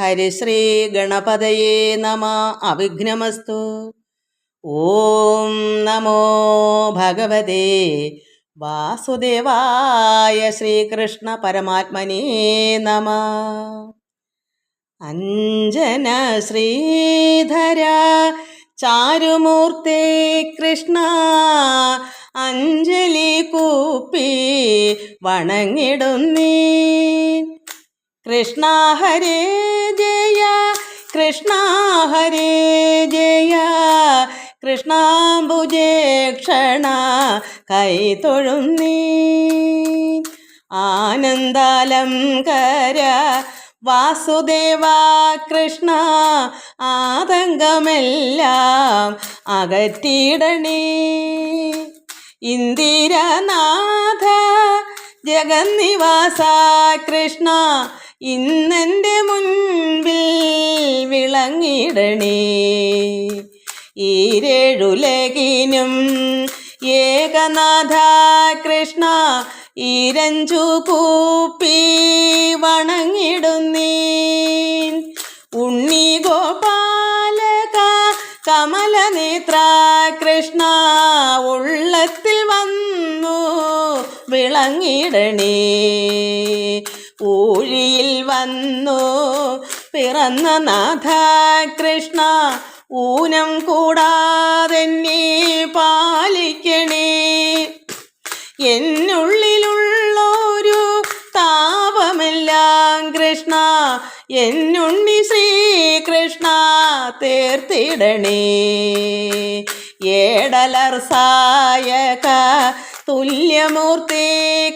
ഹരിശ്രീ ഗണപതയേ നമ. അവിഘ്നമസ്തു. ഓം നമോ ഭഗവതേ വാസുദേവായ. ശ്രീകൃഷ്ണ പരമാത്മനേ നമ. അഞ്ജന ശ്രീധര ചാരുമൂർത്തേ കൃഷ്ണ, അഞ്ജലി കൂപ്പി വണങ്ങിടുന്നീ. കൃഷ്ണ ഹരേ ജയ, കൃഷ്ണ ഹരേ ജയ, കൃഷ്ണാംബുജേക്ഷണ കൈതൊഴുന്നീ. ആനന്ദാലംകര വാസുദേവ കൃഷ്ണ, ആതങ്കമെല്ലാം അകറ്റിയിടണേ. ഇന്ദിരനാഥ ജഗന്നിവാസ കൃഷ്ണ, ഇന്നെൻ്റെ മുൻപിൽ വിളങ്ങിടണേ. ഈരേഴുലകിനും ഏകനാഥ കൃഷ്ണ, ഈരഞ്ചു കൂപ്പി വണങ്ങിടുന്നീ. ഉണ്ണി ഗോപാലക കമലനേത്ര കൃഷ്ണ, ഉള്ളത്തിൽ വന്നു വിളങ്ങിടണേ. ഊഴിയിൽ വന്നു പിറന്ന നാഥ കൃഷ്ണ, ഊനം കൂടാതെന്നെ പാലിക്കണേ. എന്നുള്ളിലുള്ളൊരു താപമെല്ലാം കൃഷ്ണ, എന്നുണ്ണി ശ്രീകൃഷ്ണ തീർത്തിടണേ. ഏടലർ സായക തുല്യമൂർത്തി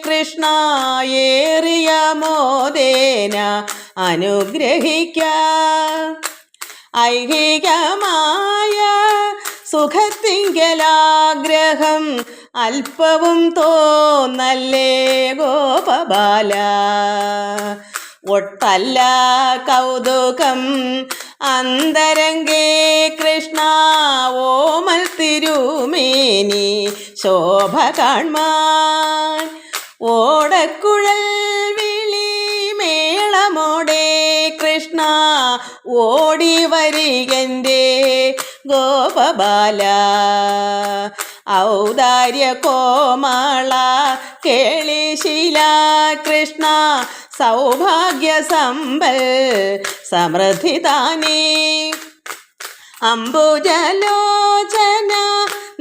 കൃഷ്ണ, ഏറിയ മോദേന അനുഗ്രഹിക്ക. ഐഹികമായ സുഖത്തിങ്കലാഗ്രഹം അല്പവും തോന്നല്ലേ ഗോപബാല. ഒട്ടല്ല കൗതുകം അന്തരംഗേ കൃഷ്ണ, ഓമൽ തിരുമേനി ശോഭ കാൺമാൻ. ഓടക്കുഴൽ വിളി മേളമോടെ കൃഷ്ണ, ഓടി വരികൻ്റെ ഗോപബാല. ഔദാര്യ കോമള കേളിശീല കൃഷ്ണ, സൗഭാഗ്യ സമ്പൽ സമൃദ്ധിദാനേ. അംബുജലോചന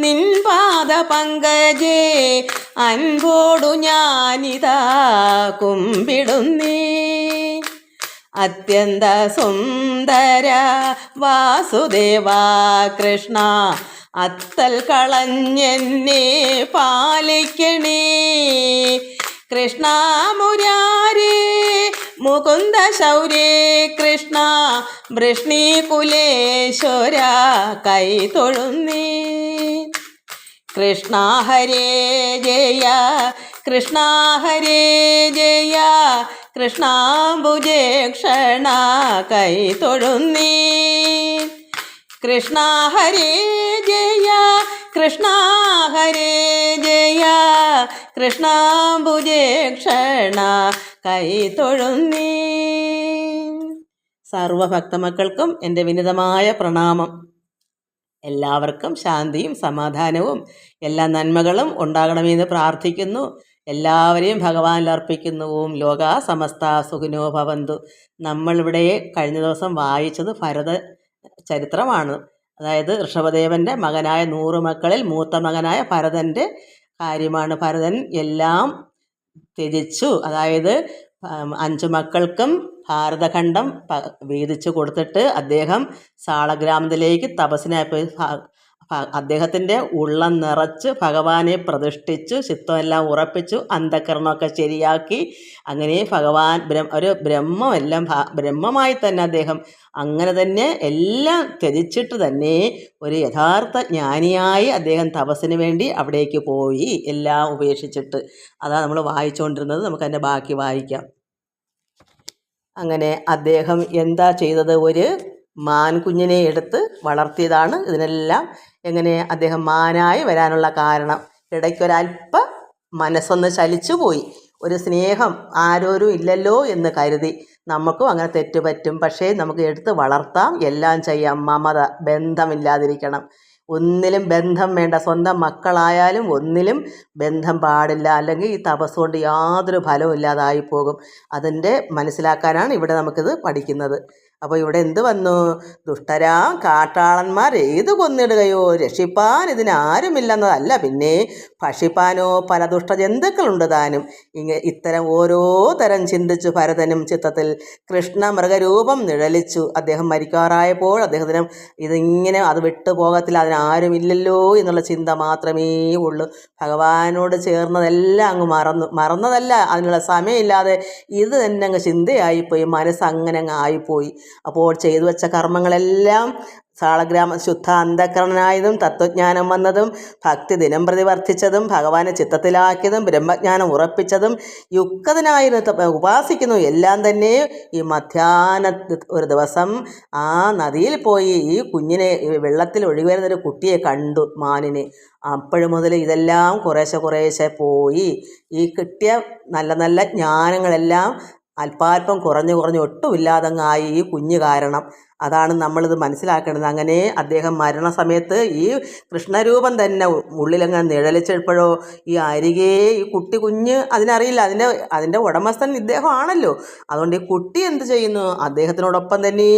നിൻ പാദ പങ്കജേ, അൻപോടു ഞാനിതാ കുമ്പിടുന്നേ. അത്യന്ത സുന്ദര വാസുദേവ കൃഷ്ണ, അത്തൽ കളഞ്ഞെന്നെ പാലിക്കണേ. കൃഷ്ണ മുരാരേ മുകുന്ദ ശൗരേ കൃഷ്ണ, വൃഷ്ണികുലേശ്വര കൈതൊഴുന്നേ. കൃഷ്ണ ഹരേ ജയ, കൃഷ്ണ ഹരേ ജയ, കൃഷ്ണാംബുജേക്ഷണ കൈതൊഴുന്നേ. കൃഷ്ണ ഹരേ ജയ, കൃഷ്ണ ഹരേ ജയ, കൃഷ്ണാംബുജേക്ഷണ കൈതൊഴുന്നേ. സർവഭക്തമക്കൾക്കും എൻ്റെ വിനീതമായ പ്രണാമം. എല്ലാവർക്കും ശാന്തിയും സമാധാനവും എല്ലാ നന്മകളും ഉണ്ടാകണമെന്ന് പ്രാർത്ഥിക്കുന്നു. എല്ലാവരെയും ഭഗവാനിൽ അർപ്പിക്കുന്നു. ഓം ലോകാ സമസ്ത സുഖിനോ ഭവന്തു. നമ്മളിവിടെ കഴിഞ്ഞ ദിവസം വായിച്ചത് ഭരത ചരിത്രമാണ്. അതായത് ഋഷഭദേവൻ്റെ മകനായ 100 മക്കളിൽ മൂത്ത മകനായ ഭരതൻ്റെ കാര്യമാണ്. ഭരതൻ എല്ലാം ത്യജിച്ചു. അതായത് 5 മക്കൾക്കും ഭാരതഖണ്ഡം വീതിച്ചു കൊടുത്തിട്ട് അദ്ദേഹം സാളഗ്രാമത്തിലേക്ക് തപസ്സിനായി പോയി. അദ്ദേഹത്തിൻ്റെ ഉള്ളം നിറച്ച് ഭഗവാനെ പ്രതിഷ്ഠിച്ചു, ചിത്തമെല്ലാം ഉറപ്പിച്ചു, അന്ധകരണമൊക്കെ ശരിയാക്കി. അങ്ങനെ ഭഗവാൻ ഒരു ബ്രഹ്മമായി തന്നെ അദ്ദേഹം അങ്ങനെ തന്നെ എല്ലാം ത്യജിച്ചിട്ട് തന്നെ ഒരു യഥാർത്ഥ ജ്ഞാനിയായി അദ്ദേഹം തപസ്സിന് വേണ്ടി അവിടേക്ക് പോയി, എല്ലാം ഉപേക്ഷിച്ചിട്ട്. അതാണ് നമ്മൾ വായിച്ചുകൊണ്ടിരുന്നത്. നമുക്കതിൻ്റെ ബാക്കി വായിക്കാം. അങ്ങനെ അദ്ദേഹം എന്താ ചെയ്തത്? ഒരു മാൻകുഞ്ഞിനെ എടുത്ത് വളർത്തിയതാണ്. ഇതിനെല്ലാം എങ്ങനെ അദ്ദേഹം മാനായി വരാനുള്ള കാരണം, ഇടയ്ക്കൊരല്പ മനസ്സൊന്ന് ചലിച്ചു പോയി. ഒരു സ്നേഹം ആരോരും ഇല്ലല്ലോ എന്ന് കരുതി നമുക്കും അങ്ങനെ തെറ്റ് പറ്റും. പക്ഷേ നമുക്ക് എടുത്ത് വളർത്താം, എല്ലാം ചെയ്യാം. മമത, ബന്ധമില്ലാതിരിക്കണം. ഒന്നിലും ബന്ധം വേണ്ട. സ്വന്തം മക്കളായാലും ഒന്നിലും ബന്ധം പാടില്ല. അല്ലെങ്കിൽ ഈ തപസ് കൊണ്ട് യാതൊരു ഫലവും ഇല്ലാതായി പോകും. അതിൻ്റെ മനസ്സിലാക്കാനാണ് ഇവിടെ നമുക്കിത് പഠിക്കുന്നത്. അപ്പോൾ ഇവിടെ എന്ത് വന്നു? ദുഷ്ടരാം കാട്ടാളന്മാർ ഏത് കൊന്നിടുകയോ രക്ഷിപ്പാൻ ഇതിനാരുമില്ലെന്നതല്ല, പിന്നെ ഭക്ഷിപ്പാനോ പല ദുഷ്ടജന്തുക്കളുണ്ട് താനും. ഇത്തരം ഓരോ തരം ചിന്തിച്ചു ഭരതനും ചിത്തത്തിൽ കൃഷ്ണ മൃഗരൂപം നിഴലിച്ചു. അദ്ദേഹം മരിക്കാറായപ്പോൾ അദ്ദേഹത്തിന് ഇതിങ്ങനെ അത് വിട്ടുപോകത്തില്ല, അതിനാരുമില്ലല്ലോ എന്നുള്ള ചിന്ത മാത്രമേ ഉള്ളൂ. ഭഗവാനോട് ചേർന്നതെല്ലാം അങ്ങ് മറന്നതല്ല, അതിനുള്ള സമയമില്ലാതെ ഇത് തന്നെ അങ്ങ് ചിന്തയായിപ്പോയി, മനസ്സങ്ങനെ അങ്ങ് ആയിപ്പോയി. അപ്പോൾ ചെയ്തു വെച്ച കർമ്മങ്ങളെല്ലാം സാളഗ്രാമ ശുദ്ധ അന്ധകരണനായതും തത്വജ്ഞാനം വന്നതും ഭക്തി ദിനം പ്രതി വർദ്ധിച്ചതും ഭഗവാനെ ചിത്തത്തിലാക്കിയതും ബ്രഹ്മജ്ഞാനം ഉറപ്പിച്ചതും യുക്തനായിരുന്നു ഉപാസിക്കുന്നു എല്ലാം തന്നെ ഈ മധ്യാഹ്ന ഒരു ദിവസം ആ നദിയിൽ പോയി ഈ കുഞ്ഞിനെ വെള്ളത്തിൽ ഒഴുകി വരുന്നൊരു കുട്ടിയെ കണ്ടു, മാനിനെ. അപ്പോഴും മുതൽ ഇതെല്ലാം കുറേശ്ശെ പോയി. ഈ കിട്ടിയ നല്ല നല്ല ജ്ഞാനങ്ങളെല്ലാം അല്പാൽപ്പം കുറഞ്ഞ് ഒട്ടുമില്ലാതങ്ങായി ഈ കുഞ്ഞ് കാരണം. അതാണ് നമ്മളിത് മനസ്സിലാക്കേണ്ടത്. അങ്ങനെ അദ്ദേഹം മരണസമയത്ത് ഈ കൃഷ്ണരൂപം തന്നെ ഉള്ളിലങ്ങനെ നിഴലിച്ചപ്പോഴോ ഈ അരികെ ഈ കുഞ്ഞ് അതിനറിയില്ല, അതിൻ്റെ ഉടമസ്ഥൻ ഇദ്ദേഹമാണല്ലോ. അതുകൊണ്ട് ഈ കുട്ടി എന്ത് ചെയ്യുന്നു? അദ്ദേഹത്തിനോടൊപ്പം തന്നെ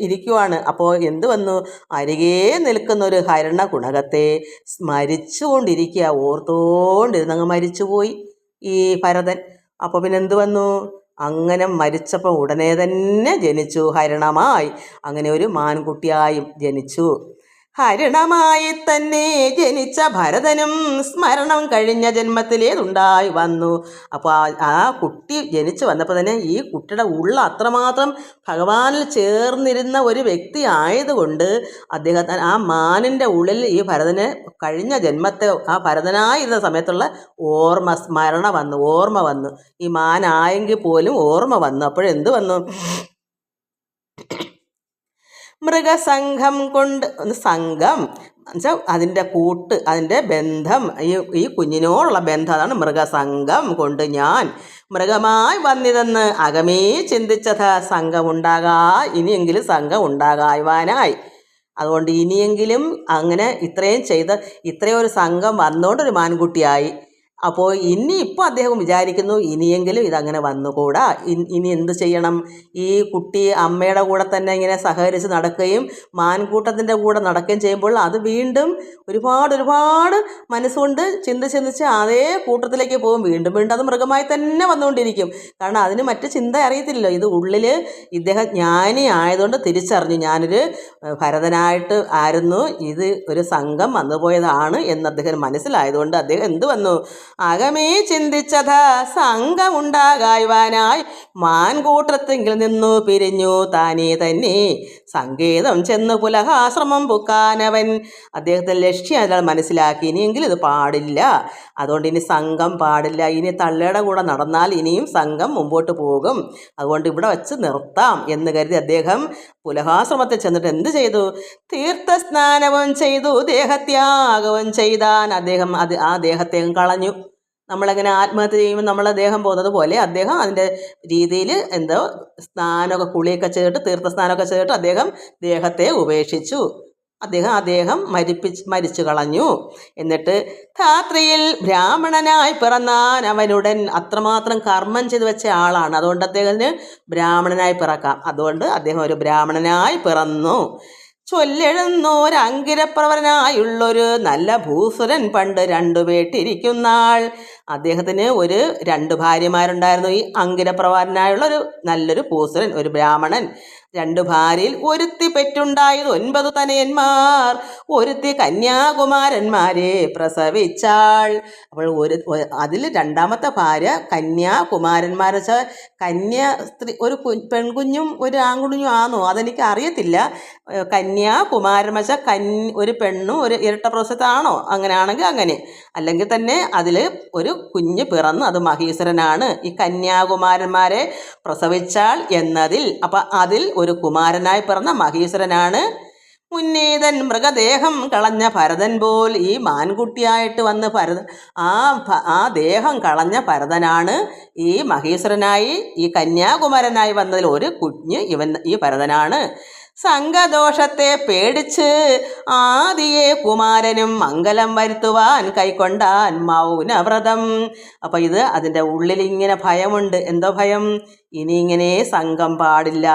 ഇരിക്കുവാണ്. അപ്പോൾ എന്ത് വന്നു? അരികെ നിൽക്കുന്ന ഒരു ഹരണ ഗുണകത്തെ സ്മരിച്ചുകൊണ്ടിരിക്കുക, ഓർത്തോണ്ടിരുന്നങ്ങ് മരിച്ചുപോയി ഈ ഭരതൻ. അപ്പോൾ പിന്നെ എന്ത് വന്നു? അങ്ങനെ മരിച്ചപ്പോൾ ഉടനെ തന്നെ ജനിച്ചു ഹരണമായി. അങ്ങനെ ഒരു മാൻകുട്ടിയായും ജനിച്ചു. ഹരണമായി തന്നെ ജനിച്ച ഭരതനും സ്മരണം കഴിഞ്ഞ ജന്മത്തിലേതുണ്ടായി വന്നു. അപ്പോൾ ആ കുട്ടി ജനിച്ചു വന്നപ്പോൾ തന്നെ ഈ കുട്ടിയുടെ ഉള്ള അത്രമാത്രം ഭഗവാനിൽ ചേർന്നിരുന്ന ഒരു വ്യക്തി ആയതുകൊണ്ട് അദ്ദേഹത്തിന് ആ മാനിൻ്റെ ഉള്ളിൽ ഈ ഭരതന് കഴിഞ്ഞ ജന്മത്തെ ആ ഭരതനായിരുന്ന സമയത്തുള്ള ഓർമ്മ വന്നു. ഈ മാനായെങ്കിൽ പോലും ഓർമ്മ വന്നു. അപ്പോഴെന്ത് വന്നു? മൃഗസംഘം കൊണ്ട് സംഘം എന്നുവെച്ചാൽ അതിൻ്റെ കൂട്ട്, അതിൻ്റെ ബന്ധം, ഈ കുഞ്ഞിനോടുള്ള ബന്ധം, അതാണ് മൃഗസംഘം കൊണ്ട് ഞാൻ മൃഗമായി വന്നിതെന്ന് അകമേ ചിന്തിച്ചത് സംഘമുണ്ടാകാ ഇനിയെങ്കിലും സംഘം ഉണ്ടാകായ്വാനായി. അതുകൊണ്ട് ഇനിയെങ്കിലും അങ്ങനെ ഇത്രയും ഒരു സംഘം വന്നുകൊണ്ടൊരു മാൻകുട്ടിയായി. അപ്പോൾ ഇപ്പോൾ അദ്ദേഹം വിചാരിക്കുന്നു ഇനിയെങ്കിലും ഇതങ്ങനെ വന്നുകൂടാ, ഇനി എന്ത് ചെയ്യണം? ഈ കുട്ടി അമ്മയുടെ കൂടെ തന്നെ ഇങ്ങനെ സഹകരിച്ച് നടക്കുകയും മാൻകൂട്ടത്തിൻ്റെ കൂടെ നടക്കുകയും ചെയ്യുമ്പോൾ അത് വീണ്ടും ഒരുപാട് മനസ്സുകൊണ്ട് ചിന്തിച്ച് അതേ കൂട്ടത്തിലേക്ക് പോകും. വീണ്ടും അത് മൃഗമായി തന്നെ വന്നുകൊണ്ടിരിക്കും. കാരണം അതിന് മറ്റ് ചിന്ത അറിയത്തില്ലല്ലോ. ഇത് ഉള്ളിൽ ഇദ്ദേഹം ജ്ഞാനി ആയതുകൊണ്ട് തിരിച്ചറിഞ്ഞു, ഞാനൊരു ഭരതനായിട്ട് ആയിരുന്നു, ഇത് ഒരു സംഘം വന്നുപോയതാണ് എന്ന് അദ്ദേഹം മനസ്സിലായതുകൊണ്ട് അദ്ദേഹം എന്ത് വന്നു? അകമേ ചിന്തിച്ചത് സംഘമുണ്ടാകായ്വാനായി മാൻകൂട്ടത്തെങ്കിൽ നിന്നു പിരിഞ്ഞു താനേ തന്നെ സങ്കേതം ചെന്ന് പുലഹാശ്രമം പുക്കാനവൻ. അദ്ദേഹത്തെ ലക്ഷ്യം അയാൾ മനസ്സിലാക്കി. ഇനിയെങ്കിലും ഇത് പാടില്ല, അതുകൊണ്ട് ഇനി സംഘം പാടില്ല. ഇനി തള്ളയുടെ കൂടെ നടന്നാൽ ഇനിയും സംഘം മുമ്പോട്ട് പോകും, അതുകൊണ്ട് ഇവിടെ വെച്ച് നിർത്താം എന്ന് കരുതി അദ്ദേഹം പുലഹാശ്രമത്തിൽ ചെന്നിട്ട് എന്ത് ചെയ്തു? തീർത്ഥസ്നാനവും ചെയ്തു, ദേഹത്യാഗവും ചെയ്താൻ. അദ്ദേഹം ആ ദേഹത്തെ കളഞ്ഞു. നമ്മളെങ്ങനെ ആത്മഹത്യ ചെയ്യുമ്പോൾ നമ്മളെ ദേഹം പോകുന്നത് പോലെ അദ്ദേഹം അതിൻ്റെ രീതിയിൽ സ്നാനമൊക്കെ കുളിയൊക്കെ ചെയ്തിട്ട് തീർത്ഥസ്നാനമൊക്കെ ചെയ്തിട്ട് അദ്ദേഹം ദേഹത്തെ ഉപേക്ഷിച്ചു. അദ്ദേഹം മരിച്ചു കളഞ്ഞു. എന്നിട്ട് ധാത്രിയിൽ ബ്രാഹ്മണനായി പിറന്നാൻ അവനുടൻ. അത്രമാത്രം കർമ്മം ചെയ്ത് വെച്ച ആളാണ്, അതുകൊണ്ട് അദ്ദേഹത്തിന് ബ്രാഹ്മണനായി പിറക്കാം. അതുകൊണ്ട് അദ്ദേഹം ഒരു ബ്രാഹ്മണനായി പിറന്നു. ചൊല്ലെഴുന്നോരങ്കിരപ്രവരനായുള്ളൊരു നല്ല ഭൂസുരൻ പണ്ട് 2 പേട്ടിരിക്കുന്നാൾ. അദ്ദേഹത്തിന് 2 ഭാര്യമാരുണ്ടായിരുന്നു. ഈ അങ്കിരപ്രവാരനായുള്ളൊരു നല്ലൊരു ഭൂസുരൻ, ഒരു ബ്രാഹ്മണൻ. 2 ഭാര്യയിൽ ഒരുത്തി പെറ്റുണ്ടായത് 9 തനയന്മാർ, ഒരുത്തി കന്യാകുമാരന്മാരെ പ്രസവിച്ചാൾ. അപ്പോൾ അതിൽ 2ാമത്തെ ഭാര്യ കന്യാകുമാരന്മാരെ വെച്ചാൽ സ്ത്രീ, ഒരു പെൺകുഞ്ഞും ഒരു ആൺകുഞ്ഞും ആണോ അതെനിക്ക് അറിയത്തില്ല. കന്യാകുമാരൻ വെച്ചാൽ ഒരു പെണ്ണും ഒരു ഇരട്ട പ്രസവത്താണോ? അങ്ങനെയാണെങ്കിൽ അങ്ങനെ, അല്ലെങ്കിൽ തന്നെ അതിൽ ഒരു കുഞ്ഞ് പിറന്നു, അത് മഹീശ്വരനാണ്. ഈ കന്യാകുമാരന്മാരെ പ്രസവിച്ചാൾ എന്നതിൽ അപ്പം അതിൽ ഒരു കുമാരനായി പിറന്ന മഹീശ്വരനാണ് മുന്നേതൻ മൃഗദേഹം കളഞ്ഞ ഭരതൻ പോൽ ഈ മാൻകുട്ടിയായിട്ട് വന്ന് ആ ദേഹം കളഞ്ഞ ഭരതനാണ് ഈ മഹേശ്വരനായി ഈ കന്യാകുമാരനായി വന്നതിൽ ഒരു കുഞ്ഞ് ഈ ഭരതനാണ്. സംഘദോഷത്തെ പേടിച്ച് ആദിയെ കുമാരനും മംഗലം വരുത്തുവാൻ കൈക്കൊണ്ടാൻ മൗനവ്രതം. അപ്പം ഇത് അതിൻ്റെ ഉള്ളിൽ ഇങ്ങനെ ഭയമുണ്ട്. എന്തോ ഭയം? ഇനി ഇങ്ങനെ സംഘം പാടില്ല.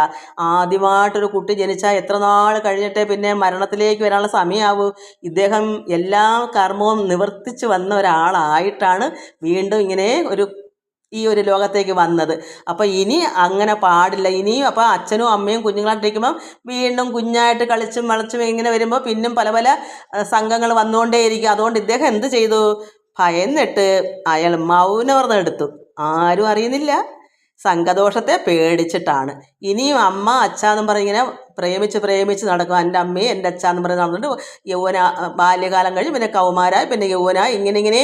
ആദ്യമായിട്ടൊരു കുട്ടി ജനിച്ചാൽ എത്ര നാൾ കഴിഞ്ഞിട്ടേ പിന്നെ മരണത്തിലേക്ക് വരാനുള്ള സമയമാവൂ. ഇദ്ദേഹം എല്ലാ കർമ്മവും നിവർത്തിച്ച് വന്ന ഒരാളായിട്ടാണ് വീണ്ടും ഇങ്ങനെ ഈ ഒരു ലോകത്തേക്ക് വന്നത്. അപ്പോൾ ഇനി അങ്ങനെ പാടില്ല. ഇനിയും അപ്പോൾ അച്ഛനും അമ്മയും കുഞ്ഞുങ്ങളായിട്ടിരിക്കുമ്പം വീണ്ടും കുഞ്ഞായിട്ട് കളിച്ചും വളച്ചും ഇങ്ങനെ വരുമ്പോൾ പിന്നും പല പല സംഘങ്ങൾ വന്നുകൊണ്ടേയിരിക്കും. അതുകൊണ്ട് ഇദ്ദേഹം എന്ത് ചെയ്തു? ഭയന്നിട്ട് അയാൾ മൗനവ്രതം എടുത്തു. ആരും അറിയുന്നില്ല. സംഘദോഷത്തെ പേടിച്ചിട്ടാണ്. ഇനിയും അമ്മ അച്ഛാന്നും പറഞ്ഞിങ്ങനെ പ്രേമിച്ച് നടക്കും. എൻ്റെ അമ്മയെ എൻ്റെ അച്ഛാന്നും പറഞ്ഞ് നടന്നിട്ട് ബാല്യകാലം കഴിഞ്ഞ് പിന്നെ കൗമാരായി പിന്നെ യൗവനായി ഇങ്ങനെ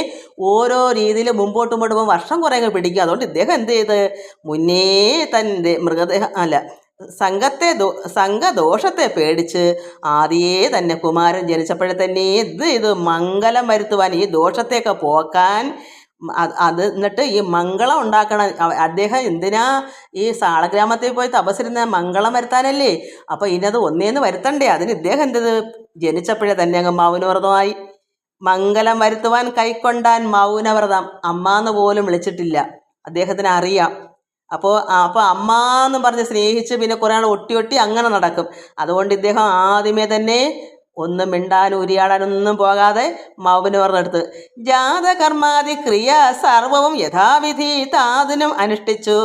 ഓരോ രീതിയിൽ മുമ്പോട്ട് പോകുമ്പോൾ വർഷം കുറേ പിടിക്കും. അതുകൊണ്ട് ഇദ്ദേഹം എന്ത് ചെയ്ത് മുന്നേ തൻ്റെ സംഘദോഷത്തെ പേടിച്ച് ആദ്യേ തന്നെ കുമാരൻ ജനിച്ചപ്പോഴേ തന്നെ ഇത് മംഗലം വരുത്തുവാൻ, ഈ ദോഷത്തെയൊക്കെ പോക്കാൻ, എന്നിട്ട് ഈ മംഗളം ഉണ്ടാക്കണം. അദ്ദേഹം എന്തിനാ ഈ സാളഗ്രാമത്തിൽ പോയി തപസ്സിരുന്ന? മംഗളം വരുത്താനല്ലേ. അപ്പോൾ ഇന്നത് ഒന്നേന്ന് വരുത്തണ്ടേ? അതിന് ഇദ്ദേഹം എന്തത് ജനിച്ചപ്പോഴേ തന്നെ അങ്ങ് മൗനവ്രതമായി. മംഗലം വരുത്തുവാൻ കൈക്കൊണ്ടാൻ മൗനവ്രതം. അമ്മാന്ന് പോലും വിളിച്ചിട്ടില്ല. അദ്ദേഹത്തിന് അറിയാം. അപ്പോൾ അമ്മാന്ന് പറഞ്ഞ് സ്നേഹിച്ച് പിന്നെ കുറേ നാൾ ഒട്ടി അങ്ങനെ നടക്കും. അതുകൊണ്ട് ഇദ്ദേഹം ആദ്യമേ തന്നെ ഒന്നും മിണ്ടാനും ഉരിയാടാനൊന്നും പോകാതെ മൗനവ്രതം എടുത്ത് ജാതകർമാതി ക്രിയ സർവവും യഥാവിധി താതിനും അനുഷ്ഠിച്ചു.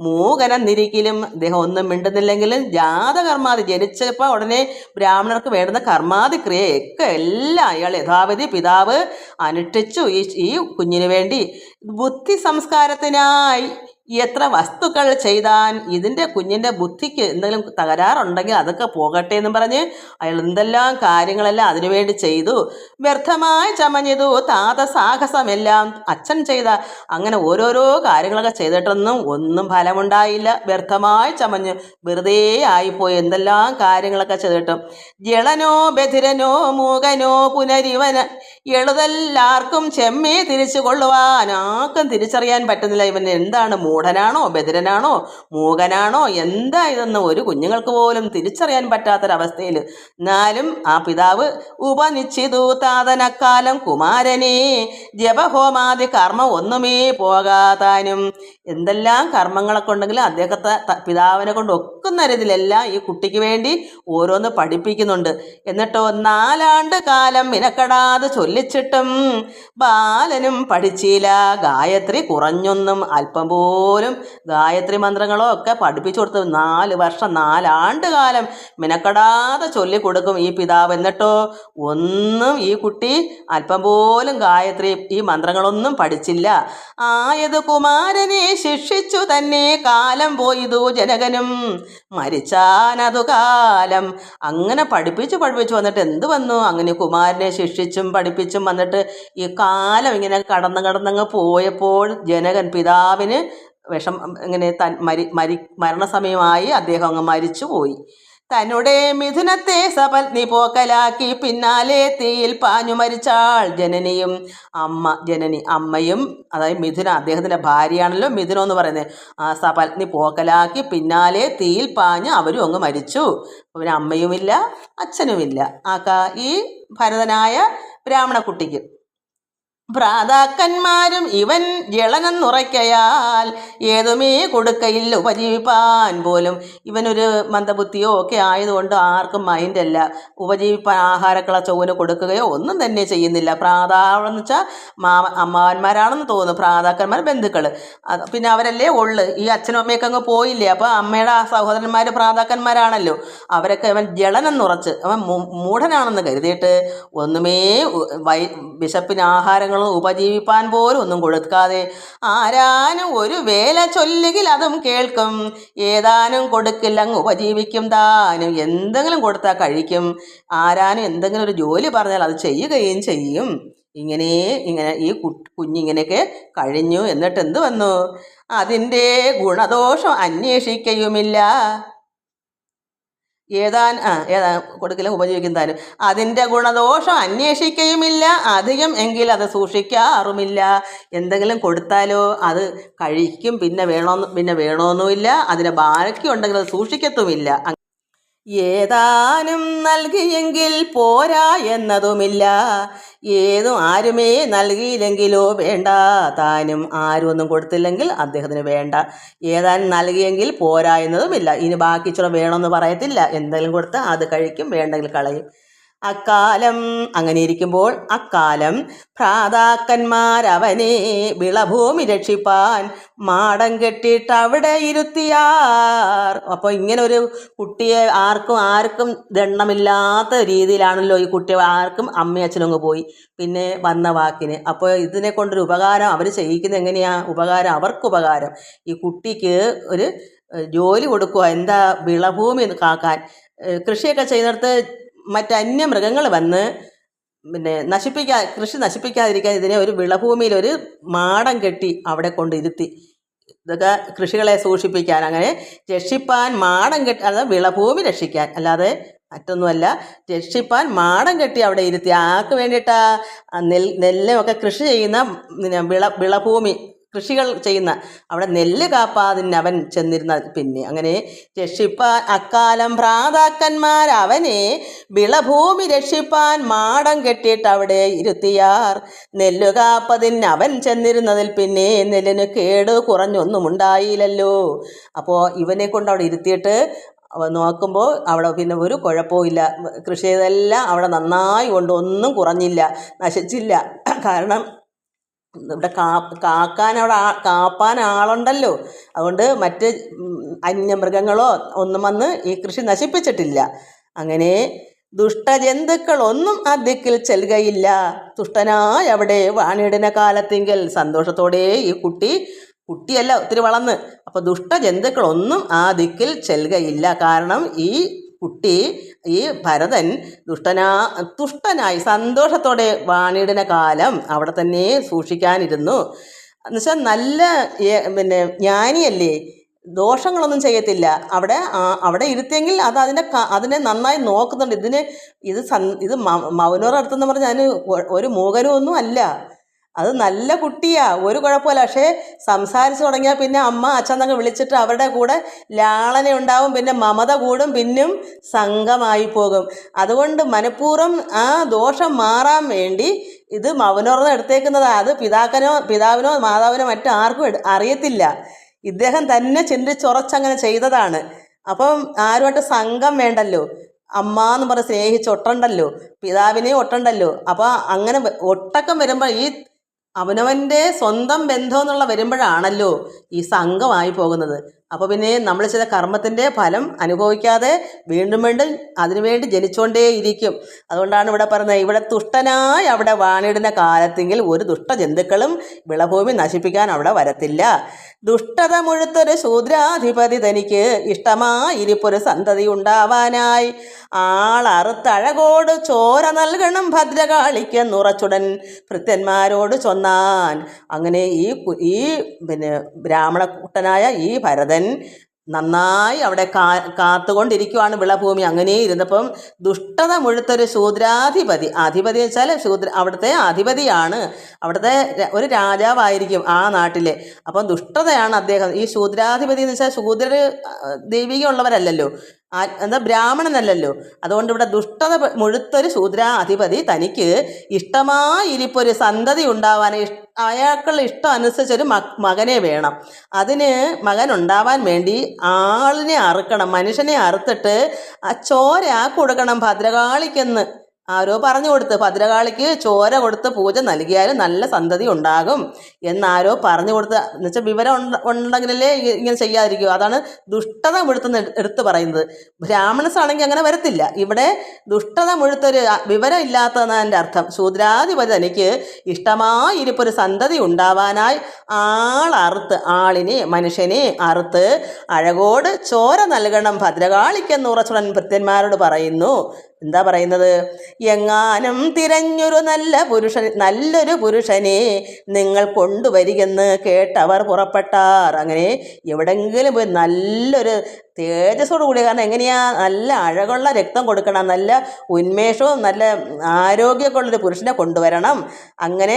മൂകനെന്നിരിക്കലും ഇദ്ദേഹം ഒന്നും മിണ്ടുന്നില്ലെങ്കിലും ജാതകർമാതി ജനിച്ചപ്പോൾ ഉടനെ ബ്രാഹ്മണർക്ക് വേണ്ടുന്ന കർമാതി ക്രിയയൊക്കെ എല്ലാം അയാൾ യഥാവിധി പിതാവ് അനുഷ്ഠിച്ചു ഈ കുഞ്ഞിന് വേണ്ടി. ബുദ്ധി സംസ്കാരത്തിനായി എത്ര വസ്തുക്കൾ ചെയ്താൻ, ഇതിൻ്റെ കുഞ്ഞിൻ്റെ ബുദ്ധിക്ക് എന്തെങ്കിലും തകരാറുണ്ടെങ്കിൽ അതൊക്കെ പോകട്ടെ എന്നും പറഞ്ഞ് അയാൾ എന്തെല്ലാം കാര്യങ്ങളെല്ലാം അതിനുവേണ്ടി ചെയ്തു. വ്യർത്ഥമായി ചമഞ്ഞതു താത സാഹസമെല്ലാം. അച്ഛൻ ചെയ്ത അങ്ങനെ ഓരോരോ കാര്യങ്ങളൊക്കെ ചെയ്തിട്ടൊന്നും ഒന്നും ഫലമുണ്ടായില്ല. വ്യർത്ഥമായി ചമഞ്ഞ് വെറുതെ ആയിപ്പോയി എന്തെല്ലാം കാര്യങ്ങളൊക്കെ ചെയ്തിട്ടും. ജളനോ ബധിരനോ മൂകനോ പുനരിവന എളുതെല്ലാവർക്കും ചെമ്മേ തിരിച്ചു കൊള്ളുവാൻ ആർക്കും തിരിച്ചറിയാൻ പറ്റുന്നില്ല. ഇവൻ എന്താണ്, മൂഢനാണോ ബധിരനാണോ മൂകനാണോ എന്താ ഇതെന്ന് ഒരു കുഞ്ഞുങ്ങൾക്ക് പോലും തിരിച്ചറിയാൻ പറ്റാത്തൊരവസ്ഥയിൽ. എന്നാലും ആ പിതാവ് ഉപനിശ്ചിതു താതനക്കാലം കുമാരനെ ജപഹോമാദി കർമ്മം ഒന്നുമേ പോകാതാനും. എന്തെല്ലാം കർമ്മങ്ങളൊക്കെ ഉണ്ടെങ്കിലും അദ്ദേഹത്തെ പിതാവിനെ കൊണ്ട് ഒക്കുന്ന രീതിയിലെല്ലാം ഈ കുട്ടിക്ക് വേണ്ടി ഓരോന്ന് പഠിപ്പിക്കുന്നുണ്ട്. എന്നിട്ടോ 4 ആണ്ട് കാലം മിനക്കെടാതെ ചൊല്ലിച്ചിട്ടും ബാലനും പഠിച്ചില്ല. ഗായത്രി കുറഞ്ഞൊന്നും അല്പം പോലും ഗായത്രി മന്ത്രങ്ങളോ ഒക്കെ പഠിപ്പിച്ചു കൊടുത്തു. 4 വർഷം 4 ആണ്ട് കാലം മിനക്കെടാതെ ചൊല്ലിക്കൊടുക്കും ഈ പിതാവ്. എന്നിട്ടോ ഒന്നും ഈ കുട്ടി അല്പം പോലും ഗായത്രി ഈ മന്ത്രങ്ങളൊന്നും പഠിച്ചില്ല. ആയത് കുമാരനെ ശിക്ഷിച്ചു തന്നെ കാലം പോയതു ജനകനും മരിച്ചാനതു കാലം. അങ്ങനെ പഠിപ്പിച്ചു വന്നിട്ട് എന്ത് വന്നു? അങ്ങനെ കുമാരനെ ശിക്ഷിച്ചും പഠിപ്പിച്ചും വന്നിട്ട് ഈ കാലം ഇങ്ങനെ കടന്നങ്ങ് പോയപ്പോൾ ജനകൻ പിതാവിന് ഇങ്ങനെ മരണസമയമായി അദ്ദേഹം അങ്ങ് മരിച്ചു പോയി. തന്നുടെ മിഥുനത്തെ സപത്നി പോക്കലാക്കി പിന്നാലെ തീയിൽ പാഞ്ഞു മരിച്ചാൾ ജനനിയും. അമ്മയും അതായത് മിഥുന അദ്ദേഹത്തിൻ്റെ ഭാര്യയാണല്ലോ മിഥുനം എന്ന് പറയുന്നത്. ആ സപത്നി പോക്കലാക്കി പിന്നാലെ തീയിൽ പാഞ്ഞ് അവരും അങ്ങ് മരിച്ചു. പിന്നെ അമ്മയുമില്ല അച്ഛനുമില്ല ഈ ഭരതനായ ബ്രാഹ്മണ കുട്ടിക്ക്. ഭ്രാതാക്കന്മാരും ഇവൻ ജളനെന്നുറയ്ക്കയാൽ ഏതുമേ കൊടുക്കയില്ല ഉപജീവിപ്പാൻ പോലും. ഇവനൊരു മന്ദബുദ്ധിയോ ഒക്കെ ആയതുകൊണ്ട് ആർക്കും മൈൻഡല്ല. ഉപജീവിപ്പാൻ ആഹാരക്കള ചൊവ്വന് കൊടുക്കുകയോ ഒന്നും തന്നെ ചെയ്യുന്നില്ല. പ്രാതാവെന്ന് വെച്ചാൽ അമ്മാവന്മാരാണെന്ന് തോന്നുന്നു. പ്രാതാക്കന്മാർ ബന്ധുക്കൾ, പിന്നെ അവരല്ലേ ഉള്ളു. ഈ അച്ഛനും അമ്മയൊക്കെ അങ്ങ് പോയില്ലേ. അപ്പോൾ അമ്മയുടെ സഹോദരന്മാർ പ്രാതാക്കന്മാരാണല്ലോ. അവരൊക്കെ അവൻ ജളനെന്നുറച്ച് അവൻ മൂഢനാണെന്ന് കരുതിയിട്ട് ഒന്നുമേ വിശപ്പിന് ആഹാരങ്ങൾ ഉപജീവിപ്പാൻ പോലും ഒന്നും കൊടുക്കാതെ ആരാനും ഒരു വേല ചൊല്ലുകിൽ അതും കേൾക്കും. ഏതാനും കൊടുക്കില്ലങ്ങ് ഉപജീവിക്കും താനും. എന്തെങ്കിലും കൊടുത്താൽ കഴിക്കും. ആരാനും എന്തെങ്കിലും ഒരു ജോലി പറഞ്ഞാൽ അത് ചെയ്യുകയും ചെയ്യും. ഇങ്ങനെ ഈ കുഞ്ഞിങ്ങനെയൊക്കെ കഴിഞ്ഞു. എന്നിട്ട് എന്ത് വന്നു? അതിൻ്റെ ഗുണദോഷം അന്വേഷിക്കയുമില്ല. ഏതാ കൊടുക്കില്ല ഉപജീവിക്കും താനും. അതിൻ്റെ ഗുണദോഷം അന്വേഷിക്കുകയുമില്ല, അധികം എങ്കിൽ അത് സൂക്ഷിക്കാറുമില്ല. എന്തെങ്കിലും കൊടുത്താലോ അത് കഴിക്കും, പിന്നെ വേണമെന്നുമില്ല, അതിന് ബാക്കിയുണ്ടെങ്കിൽ അത് സൂക്ഷിക്കത്തുമില്ല. ഏതാനും നൽകിയെങ്കിൽ പോരാ എന്നതുമില്ല, ആരുമേ നൽകിയില്ലെങ്കിലോ വേണ്ട താനും. ആരും ഒന്നും കൊടുത്തില്ലെങ്കിൽ അദ്ദേഹത്തിന് വേണ്ട. ഏതാനും നൽകിയെങ്കിൽ പോരാ എന്നതുമില്ല, ഇനി ബാക്കി ഇച്ചിരി വേണമെന്ന് പറയത്തില്ല. എന്തെങ്കിലും കൊടുത്താൽ അത് കഴിക്കും, വേണ്ടെങ്കിൽ കളയും. അക്കാലം അങ്ങനെ ഇരിക്കുമ്പോൾ അക്കാലം ഭ്രാതാക്കന്മാരവനെ വിളഭൂമി രക്ഷിപ്പാൻ മാടം കെട്ടിയിട്ട് അവിടെ ഇരുത്തിയാർ. അപ്പോൾ ഇങ്ങനെ ഒരു കുട്ടിയെ ആർക്കും ദണ്ണമില്ലാത്ത രീതിയിലാണല്ലോ ഈ കുട്ടി, ആർക്കും അമ്മയച്ഛനും അങ്ങ് പോയി, പിന്നെ വന്ന വാക്കിന്. അപ്പോൾ ഇതിനെ കൊണ്ടൊരു ഉപകാരം അവർ ചെയ്യിക്കുന്നത് എങ്ങനെയാണ്? ഉപകാരം, അവർക്ക് ഉപകാരം. ഈ കുട്ടിക്ക് ഒരു ജോലി കൊടുക്കുക, എന്താ, വിളഭൂമി കാക്കാൻ. കൃഷിയൊക്കെ ചെയ്യുന്നിടത്ത് മറ്റന്യമൃഗങ്ങൾ വന്ന് കൃഷി നശിപ്പിക്കാതിരിക്കാൻ ഇതിനെ ഒരു വിളഭൂമിയിൽ ഒരു മാടം കെട്ടി അവിടെ കൊണ്ടിരുത്തി. ഇതൊക്കെ കൃഷികളെ സൂക്ഷിപ്പിക്കാൻ, അങ്ങനെ രക്ഷിപ്പാൻ മാടം കെട്ടി, അതായത് വിളഭൂമി രക്ഷിക്കാൻ, അല്ലാതെ മറ്റൊന്നുമല്ല. രക്ഷിപ്പാൻ മാടം കെട്ടി അവിടെ ഇരുത്തി. ആർക്ക് വേണ്ടിയിട്ടാ? നെല്ലൊക്കെ കൃഷി ചെയ്യുന്ന വിളഭൂമി, കൃഷികൾ ചെയ്യുന്ന അവിടെ നെല്ല് കാപ്പാതിന് അവൻ ചെന്നിരുന്ന. പിന്നെ അങ്ങനെ രക്ഷിപ്പാൻ അക്കാലം ഭ്രാതാക്കന്മാരവനെ വിളഭൂമി രക്ഷിപ്പാൻ മാടം കെട്ടിയിട്ട് അവിടെ ഇരുത്തിയാർ. നെല്ലു കാപ്പതിന് അവൻ ചെന്നിരുന്നതിൽ പിന്നെ നെല്ലിന് കേട് കുറഞ്ഞൊന്നും ഉണ്ടായില്ലല്ലോ. അപ്പോൾ ഇവനെ കൊണ്ട് അവിടെ ഇരുത്തിയിട്ട് നോക്കുമ്പോൾ അവിടെ പിന്നെ ഒരു കുഴപ്പവും ഇല്ല. കൃഷി ചെയ്തെല്ലാം അവിടെ നന്നായി കൊണ്ട് ഒന്നും കുറഞ്ഞില്ല, നശിച്ചില്ല. കാരണം ഇവിടെ കാപ്പാൻ ആളുണ്ടല്ലോ. അതുകൊണ്ട് മറ്റ് അന്യമൃഗങ്ങളോ ഒന്നും വന്ന് ഈ കൃഷി നശിപ്പിച്ചിട്ടില്ല. അങ്ങനെ ദുഷ്ടജന്തുക്കളൊന്നും ദിക്കിൽ ചെല്ലുകയില്ല. തുഷ്ടനായി അവിടെ വാണിടുന്ന കാലത്തെങ്കിൽ സന്തോഷത്തോടെ ഈ കുട്ടിയല്ല, ഒത്തിരി വളർന്ന്. അപ്പോൾ ദുഷ്ടജന്തുക്കളൊന്നും ദിക്കിൽ ചെല്ലുകയില്ല. കാരണം ഈ കുട്ടി, ഈ ഭരതൻ തുഷ്ടനായി സന്തോഷത്തോടെ വാണിടുന്ന കാലം അവിടെ തന്നെ സൂക്ഷിക്കാനിരുന്നു. എന്നുവെച്ചാൽ നല്ല ജ്ഞാനിയല്ലേ, ദോഷങ്ങളൊന്നും ചെയ്യത്തില്ല. അവിടെ ഇരുത്തിയെങ്കിൽ അതിനെ നന്നായി നോക്കുന്നുണ്ട്. ഇത് മൗനോർ അടുത്തെന്ന് പറഞ്ഞാൽ അതിന് ഒരു മൂകനും ഒന്നും അല്ല. അത് നല്ല കുട്ടിയാ, ഒരു കുഴപ്പമില്ല. പക്ഷേ സംസാരിച്ച് തുടങ്ങിയാൽ പിന്നെ അമ്മ അച്ഛൻ എന്നൊക്കെ വിളിച്ചിട്ട് അവരുടെ കൂടെ ലാളന ഉണ്ടാവും, പിന്നെ മമത കൂടും, പിന്നും സംഘമായി പോകും. അതുകൊണ്ട് മനഃപൂർവ്വം ആ ദോഷം മാറാൻ വേണ്ടി ഇത് മൗനോർന്ന് എടുത്തേക്കുന്നതാണ്. അത് പിതാവിനോ മാതാവിനോ മറ്റാർക്കും അറിയത്തില്ല. ഇദ്ദേഹം തന്നെ ചിന്തിച്ചുറച്ചങ്ങനെ ചെയ്തതാണ്. അപ്പം ആരുമായിട്ട് സംഘം വേണ്ടല്ലോ, അമ്മ എന്ന് പറഞ്ഞ് സ്നേഹിച്ച് ഒട്ടണ്ടല്ലോ, പിതാവിനെയും ഒട്ടണ്ടല്ലോ. അപ്പോൾ അങ്ങനെ ഒട്ടക്കം വരുമ്പോൾ ഈ അവനവൻ്റെ സ്വന്തം ബന്ധം എന്നുള്ള വരുമ്പോഴാണല്ലോ ഈ സംഘമായി പോകുന്നത്. അപ്പോൾ പിന്നെ നമ്മൾ ചെയ്ത കർമ്മത്തിൻ്റെ ഫലം അനുഭവിക്കാതെ വീണ്ടും അതിനുവേണ്ടി ജനിച്ചുകൊണ്ടേ ഇരിക്കും. അതുകൊണ്ടാണ് ഇവിടെ പറയുന്നത്, ഇവിടെ തുഷ്ടനായി അവിടെ വാണിടുന്ന കാലത്തെങ്കിൽ ഒരു ദുഷ്ടജന്തുക്കളും വിളഭൂമി നശിപ്പിക്കാൻ അവിടെ വരത്തില്ല. ദുഷ്ടത മുഴുത്തൊരു ശൂദ്രാധിപതി തനിക്ക് ഇഷ്ടമായിരിപ്പൊരു സന്തതി ഉണ്ടാവാനായി ആളറുത്തഴകോട് ചോര നൽകണം ഭദ്രകാളിക്കെന്നുറച്ചുടൻ ഭൃത്യന്മാരോട് ചൊന്നാൻ. അങ്ങനെ ഈ ബ്രാഹ്മണക്കുട്ടനായ ഈ ഭരതൻ നന്നായി അവിടെ കാത്തുകൊണ്ടിരിക്കുവാണ് വിളഭൂമി. അങ്ങനെ ഇരുന്നപ്പം ദുഷ്ടത മുഴുത്തൊരു ശൂദ്രാധിപതി, അധിപതി വെച്ചാൽ അവിടുത്തെ അധിപതിയാണ്, അവിടുത്തെ ഒരു രാജാവായിരിക്കും ആ നാട്ടിലെ. അപ്പം ദുഷ്ടതയാണ് അദ്ദേഹം. ഈ ശൂദ്രാധിപതി എന്ന് വെച്ചാൽ ശൂദ്രർ ദൈവികമുള്ളവരല്ലല്ലോ, ബ്രാഹ്മണനല്ലല്ലോ. അതുകൊണ്ട് ഇവിടെ ദുഷ്ടത മുഴുത്തൊരു ശൂദ്രാധിപതി തനിക്ക് ഇഷ്ടമായിരിപ്പൊരു സന്തതി ഉണ്ടാവാൻ, അയാൾക്കുള്ള ഇഷ്ടം അനുസരിച്ചൊരു മകനെ വേണം. അതിന് മകൻ ഉണ്ടാവാൻ വേണ്ടി ആളിനെ അറുക്കണം, മനുഷ്യനെ അറുത്തിട്ട് ആ ചോര കൊടുക്കണം ഭദ്രകാളിക്കെന്ന് ആരോ പറഞ്ഞു കൊടുത്ത്. ഭദ്രകാളിക്ക് ചോര കൊടുത്ത് പൂജ നൽകിയാലും നല്ല സന്തതി ഉണ്ടാകും എന്നാരോ പറഞ്ഞു കൊടുത്ത്. എന്നുവെച്ചാൽ വിവരം ഉണ്ടെങ്കിലല്ലേ ഇങ്ങനെ ചെയ്യാതിരിക്കും. അതാണ് ദുഷ്ടത മുഴുത്തെന്ന് എടുത്ത് പറയുന്നത്. ബ്രാഹ്മണസ് ആണെങ്കിൽ അങ്ങനെ വരത്തില്ല. ഇവിടെ ദുഷ്ടത മുഴുത്തൊരു വിവരം ഇല്ലാത്തതെന്നാണ് എൻ്റെ അർത്ഥം. ശൂദ്രാധിപതി തനിക്ക് ഇഷ്ടമായിരിപ്പൊരു സന്തതി ഉണ്ടാവാനായി മനുഷ്യനെ അറുത്ത് അഴകോട് ചോര നൽകണം ഭദ്രകാളിക്കെന്ന് ഉറച്ചുടൻ ഭൃത്യന്മാരോട് പറയുന്നു. എന്താ പറയുന്നത്? എങ്ങാനും തിരഞ്ഞൊരു നല്ലൊരു പുരുഷനെ നിങ്ങൾ കൊണ്ടുവരികെന്ന് കേട്ടവർ പുറപ്പെട്ടാർ. അങ്ങനെ എവിടെങ്കിലും പോയി നല്ലൊരു തേജസ്സോട് കൂടിയ, കാരണം എങ്ങനെയാ, നല്ല അഴകുള്ള രക്തം കൊടുക്കണം, നല്ല ഉന്മേഷവും നല്ല ആരോഗ്യമൊക്കെ ഉള്ളൊരു പുരുഷനെ കൊണ്ടുവരണം. അങ്ങനെ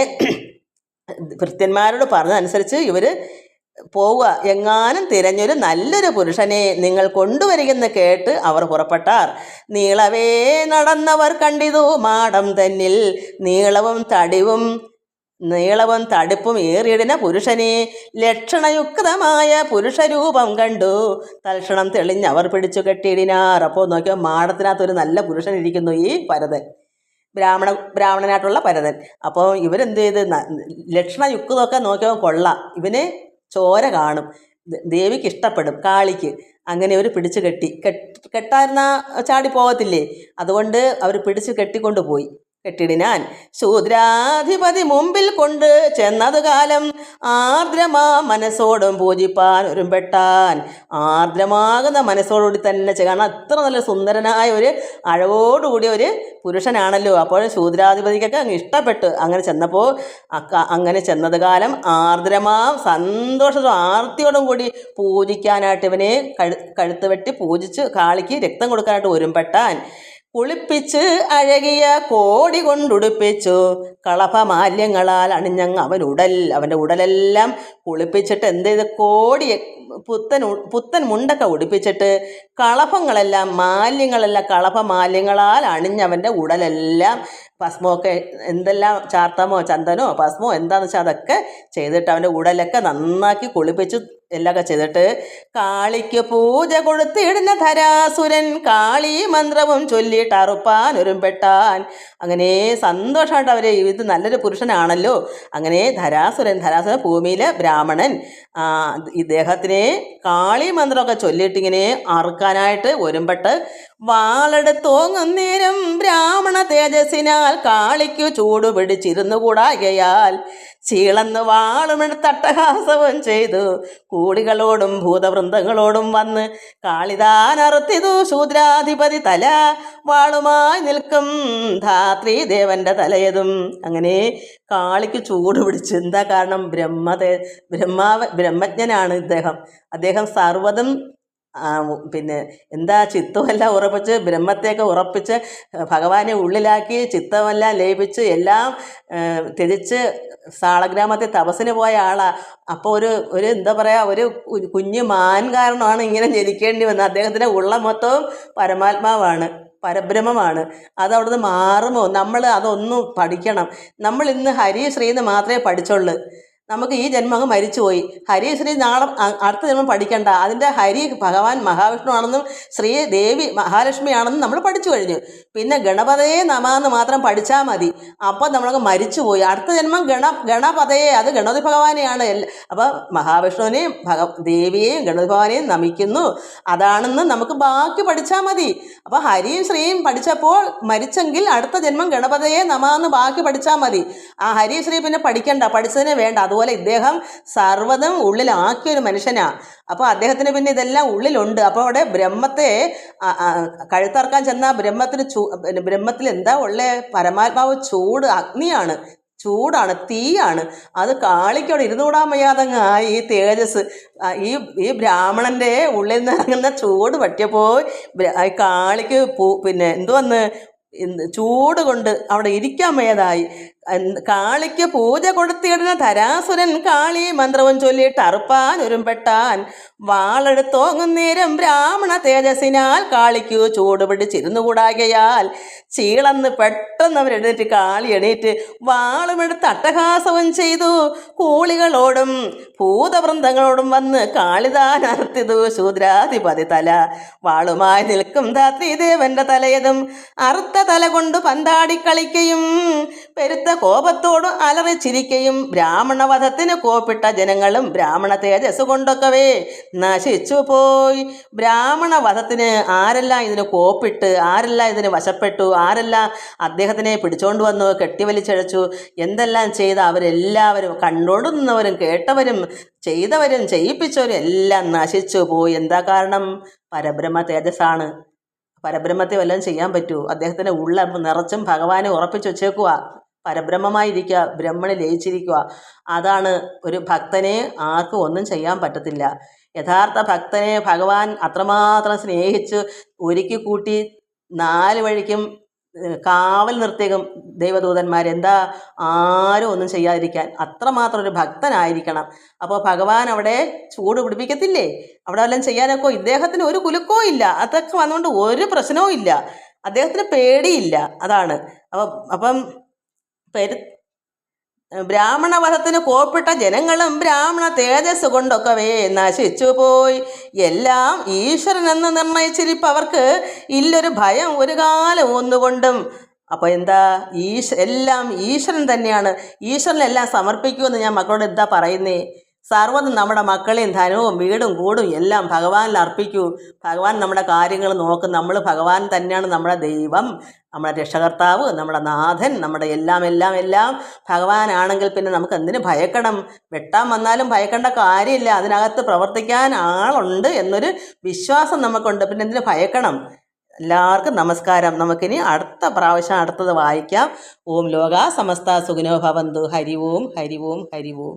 ഭൃത്യന്മാരോട് പറഞ്ഞതനുസരിച്ച് ഇവർ പോവുക. എങ്ങാനും തിരഞ്ഞൊരു നല്ലൊരു പുരുഷനെ നിങ്ങൾ കൊണ്ടുവരികെന്ന് കേട്ട് അവർ പുറപ്പെട്ടാർ. നീളവേ നടന്നവർ കണ്ടിതു മാടം തന്നിൽ നീളവും തടിപ്പും ഏറിയിടുന്ന പുരുഷനെ. ലക്ഷണയുക്തമായ പുരുഷരൂപം കണ്ടു തൽക്ഷണം തെളിഞ്ഞവർ പിടിച്ചു കെട്ടിയിടിനാർ. അപ്പോൾ നോക്കിയോ, മാടത്തിനകത്തൊരു നല്ല പുരുഷൻ ഇരിക്കുന്നു, ഈ ഭരതൻ, ബ്രാഹ്മണനായിട്ടുള്ള ഭരതൻ. അപ്പോൾ ഇവരെന്ത് ചെയ്ത്, ലക്ഷണയുക്തമൊക്കെ നോക്കിയോ കൊള്ളാം, ഇവന് ചോര കാണും, ദേവിക്ക് ഇഷ്ടപ്പെടും, കാളിക്ക്. അങ്ങനെ അവർ പിടിച്ചു കെട്ടായിരുന്ന ചാടി പോകത്തില്ലേ, അതുകൊണ്ട് അവർ പിടിച്ച് കെട്ടിക്കൊണ്ട് പോയി. കെട്ടിടിനാൻ ശൂദ്രാധിപതി മുമ്പിൽ കൊണ്ട് ചെന്നതു കാലം ആർദ്രമാ മനസ്സോടും പൂജിപ്പാൻ ഒരുമ്പെട്ടാൻ. ആർദ്രമാകുന്ന മനസ്സോടുകൂടി തന്നെ ചെയ്യണം. അത്ര നല്ല സുന്ദരനായ ഒരു അഴകോടുകൂടിയ ഒരു പുരുഷനാണല്ലോ. അപ്പോൾ ശൂദ്രാധിപതിക്കൊക്കെ അങ്ങ് ഇഷ്ടപ്പെട്ടു. അങ്ങനെ ചെന്നത് കാലം ആർദ്രമാം സന്തോഷവും ആർത്തിയോടും കൂടി പൂജിക്കാനായിട്ട് ഇവനെ കഴുത്ത് വെട്ടി പൂജിച്ച് കാളിക്ക് രക്തം കൊടുക്കാനായിട്ട് ഒരുമ്പെട്ടാൻ. കുളിപ്പിച്ച് അഴകിയ കോടി കൊണ്ടുടുപ്പിച്ചു കളഭമാല്യങ്ങളാൽ അണിഞ്ഞങ്ങ് അവൻ്റെ ഉടലെല്ലാം കുളിപ്പിച്ചിട്ട് എന്ത് ചെയ്ത്, പുത്തൻ മുണ്ടൊക്കെ ഉടുപ്പിച്ചിട്ട് കളഭമാല്യങ്ങളാൽ അണിഞ്ഞവൻ്റെ ഉടലെല്ലാം ഭസ്മമൊക്കെ എന്തെല്ലാം ചാർത്തമോ ചന്ദനോ ഭസ്മോ എന്താണെന്ന് വെച്ചാൽ അതൊക്കെ ചെയ്തിട്ട് അവൻ്റെ ഉടലൊക്കെ നന്നാക്കി കുളിപ്പിച്ച് എല്ലാമൊക്കെ ചെയ്തിട്ട് കാളിക്ക് പൂജ കൊടുത്തിടുന്ന ധരാസുരൻ കാളി മന്ത്രവും ചൊല്ലിയിട്ട് അറുപ്പാൻ ഒരുമ്പെട്ടാൻ. അങ്ങനെ സന്തോഷമായിട്ട് അവർ, ഇത് നല്ലൊരു പുരുഷനാണല്ലോ. അങ്ങനെ ധരാസുരൻ ഭൂമിയിലെ ബ്രാഹ്മണൻ ഇദ്ദേഹത്തിനെ കാളി മന്ത്രമൊക്കെ ചൊല്ലിയിട്ടിങ്ങനെ അറുക്കാനായിട്ട് ഒരുമ്പെട്ട് വാളെടുത്തോങ്ങുന്നേരം ബ്രാഹ്മണ തേജസ്സിനാൽ കാളിക്കു ചൂടുപിടിച്ചിരുന്നുകൂടാകയാൽ ചീളന്ന് വാളുമെടുത്ത് അട്ടഹാസവും ചെയ്തു കൂടികളോടും ഭൂതവൃന്ദങ്ങളോടും വന്ന് കാളിതാൻ അറുത്തിതു ശൂദ്രാധിപതി തല വാളുമായി നിൽക്കും ധാത്രീദേവന്റെ തലയതും. അങ്ങനെ കാളിക്ക് ചൂട് പിടിച്ചു. എന്താ കാരണം? ബ്രഹ്മജ്ഞനാണ് അദ്ദേഹം സർവ്വതും ചിത്തമെല്ലാം ഉറപ്പിച്ച്, ബ്രഹ്മത്തെയൊക്കെ ഉറപ്പിച്ച് ഭഗവാനെ ഉള്ളിലാക്കി ചിത്തമെല്ലാം ലയിപ്പിച്ച് എല്ലാം ത്യജിച്ച് സാളഗ്രാമത്തിൽ തപസ്സിന് പോയ ആളാണ്. അപ്പോൾ ഒരു എന്താ പറയുക, ഒരു കുഞ്ഞു മാൻ കാരണമാണ് ഇങ്ങനെ ജനിക്കേണ്ടി വന്നത്. അദ്ദേഹത്തിൻ്റെ ഉള്ളം മൊത്തവും പരമാത്മാവാണ്, പരബ്രഹ്മമാണ്. അതവിടുന്ന് മാറുമോ? നമ്മൾ അതൊന്നും പഠിക്കണം. നമ്മൾ ഇന്ന് ഹരി ശ്രീന്ന് മാത്രമേ പഠിച്ചുള്ളൂ. നമുക്ക് ഈ ജന്മം അങ്ങ് മരിച്ചുപോയി. ഹരി ശ്രീ നാളെ അടുത്ത ജന്മം പഠിക്കണ്ട. അതിൻ്റെ ഹരി ഭഗവാൻ മഹാവിഷ്ണു ആണെന്നും ശ്രീ ദേവി മഹാലക്ഷ്മി ആണെന്നും നമ്മൾ പഠിച്ചു കഴിഞ്ഞു. പിന്നെ ഗണപതയെ നമാന്ന് മാത്രം പഠിച്ചാൽ മതി. അപ്പോൾ നമ്മളങ്ങ് മരിച്ചുപോയി. അടുത്ത ജന്മം ഗണപതയെ, അത് ഗണപതി ഭഗവാനെയാണ്. അപ്പോൾ മഹാവിഷ്ണുവിനെയും ദേവിയെയും ഗണപതി ഭഗവാനെയും നമിക്കുന്നു, അതാണെന്ന് നമുക്ക് ബാക്കി പഠിച്ചാൽ മതി. അപ്പോൾ ഹരിയും ശ്രീയും പഠിച്ചപ്പോൾ മരിച്ചെങ്കിൽ അടുത്ത ജന്മം ഗണപതയെ നമാന്ന് ബാക്കി പഠിച്ചാൽ മതി. ആ ഹരി ശ്രീ പിന്നെ പഠിക്കണ്ട, പഠിച്ചതിനെ വേണ്ട. അതുപോലെ ഇദ്ദേഹം സർവ്വതും ഉള്ളിലാക്കിയൊരു മനുഷ്യനാണ്. അപ്പോൾ അദ്ദേഹത്തിന് പിന്നെ ഇതെല്ലാം ഉള്ളിലുണ്ട്. അപ്പോൾ അവിടെ ബ്രഹ്മത്തെ കഴുത്തറക്കാൻ ചെന്നാൽ ബ്രഹ്മത്തിൽ എന്താ ഉള്ളേ? പരമാത്മാവ് അഗ്നിയാണ്, ചൂടാണ്, തീയാണ്. അത് കാളിക്കോടെ ഇരുന്നുകൂടാൻ വയ്യാതങ്ങ് ഈ തേജസ് ഈ ബ്രാഹ്മണൻ്റെ ഉള്ളിൽ നിന്ന് ഇറങ്ങുന്ന ചൂട് പറ്റിയപ്പോൾ കാളിക്ക് എന്തുവന്ന് ചൂട് കൊണ്ട് അവിടെ ഇരിക്കാൻ വയ്യാതായി. കാളിക്ക് പൂജ കൊടുത്തിടുന്ന ധരാസുരൻ കാളി മന്ത്രവും ചൊല്ലിയിട്ട് അറുപ്പാൻ ഒരുമ്പെട്ടാൻ. വാളെടുത്തോങ്ങുന്നേരം ബ്രാഹ്മണ തേജസ്സിനാൽ കാളിക്കു ചൂട് പിടിച്ചിരുന്നുകൂടാകയാൽ ചീളന്ന് പെട്ടെന്ന് അവരെഴുന്നേറ്റ്, കാളി എണീറ്റ് വാളുമെടുത്ത് അട്ടഹാസവും ചെയ്തു കൂളികളോടും ഭൂതവൃന്ദങ്ങളോടും വന്ന് കാളിതാൻ അറുത്തിതു ശൂദ്രാധിപതി തല വാളുമായി നിൽക്കും ധാത്രീദേവന്റെ തലയതും. അറുത്ത തല കൊണ്ട് പന്താടിക്കളിക്കയും പെരുത്ത കോപത്തോട് അലറിച്ചിരിക്കയും ബ്രാഹ്മണവധത്തിന് കോപ്പിട്ട ജനങ്ങളും ബ്രാഹ്മണ തേജസ് കൊണ്ടൊക്കവേ നശിച്ചു പോയി. ബ്രാഹ്മണവധത്തിന് ആരെല്ലാം ഇതിന് കോപ്പിട്ട്, ആരെല്ലാം ഇതിന് വശപ്പെട്ടു, ആരെല്ലാം അദ്ദേഹത്തിനെ പിടിച്ചോണ്ട് വന്നു, കെട്ടിവലിച്ചഴച്ചു, എന്തെല്ലാം ചെയ്ത അവരെല്ലാവരും, കണ്ടോണ്ട് നിന്നവരും കേട്ടവരും ചെയ്തവരും ചെയ്യിപ്പിച്ചവരും എല്ലാം നശിച്ചു പോയി. എന്താ കാരണം? പരബ്രഹ്മ തേജസ്സാണ്. പരബ്രഹ്മത്തെ വല്ലതും ചെയ്യാൻ പറ്റുമോ? അദ്ദേഹത്തിൻ്റെ ഉള്ള നിറച്ചും ഭഗവാനെ ഉറപ്പിച്ച് വെച്ചേക്കുക, പരബ്രഹ്മമായിരിക്കുക, ബ്രഹ്മണിൽ ലയിച്ചിരിക്കുക. അതാണ് ഒരു ഭക്തനെ ആർക്കും ഒന്നും ചെയ്യാൻ പറ്റത്തില്ല. യഥാർത്ഥ ഭക്തനെ ഭഗവാൻ അത്രമാത്രം സ്നേഹിച്ച് ഒരുക്കി കൂട്ടി 4 വഴിക്കും കാവൽ നിർത്തിയേക്കും ദൈവദൂതന്മാർ. എന്താ? ആരും ഒന്നും ചെയ്യാതിരിക്കാൻ. അത്രമാത്രം ഒരു ഭക്തനായിരിക്കണം. അപ്പോൾ ഭഗവാൻ അവിടെ ചൂട് പിടിപ്പിക്കത്തില്ലേ? അവിടെ വല്ലതും ചെയ്യാനൊക്കെ ഇദ്ദേഹത്തിന് ഒരു കുലുക്കവും ഇല്ല. അതൊക്കെ വന്നുകൊണ്ട് ഒരു പ്രശ്നവും ഇല്ല. അദ്ദേഹത്തിന് പേടിയില്ല. അതാണ്. അപ്പം ബ്രാഹ്മണവധത്തിന് കോപ്പിട്ട ജനങ്ങളും ബ്രാഹ്മണ തേജസ് കൊണ്ടൊക്കവേ നശിച്ചുപോയി. എല്ലാം ഈശ്വരനെന്ന് നിർണയിച്ചിരിപ്പവർക്ക് ഇല്ലൊരു ഭയം ഒരു കാലം ഒന്നുകൊണ്ടും. അപ്പോൾ എന്താ? എല്ലാം ഈശ്വരൻ തന്നെയാണ്. ഈശ്വരനെല്ലാം സമർപ്പിക്കുമെന്ന് ഞാൻ മക്കളോട് എന്താ പറയുന്നേ? സർവ്വതും നമ്മുടെ മക്കളെയും ധനവും വീടും കൂടും എല്ലാം ഭഗവാനിൽ അർപ്പിക്കൂ. ഭഗവാൻ നമ്മുടെ കാര്യങ്ങൾ നോക്കും. നമ്മൾ ഭഗവാൻ തന്നെയാണ് നമ്മുടെ ദൈവം, നമ്മുടെ രക്ഷകർത്താവ്, നമ്മുടെ നാഥൻ, നമ്മുടെ എല്ലാം എല്ലാം എല്ലാം ഭഗവാനാണെങ്കിൽ പിന്നെ നമുക്ക് എന്തിനു ഭയക്കണം? വെട്ടാൻ വന്നാലും ഭയക്കേണ്ട കാര്യമില്ല. അതിനകത്ത് പ്രവർത്തിക്കാൻ ആളുണ്ട് എന്നൊരു വിശ്വാസം നമുക്കുണ്ട്. പിന്നെ എന്തിനു ഭയക്കണം? എല്ലാവർക്കും നമസ്കാരം. നമുക്കിനി അടുത്ത പ്രാവശ്യം അടുത്തത് വായിക്കാം. ഓം ലോകാ സമസ്ത സുഖിനോ ഭവന്തു. ഹരി ഓം ഹരി ഓം ഹരി ഓം.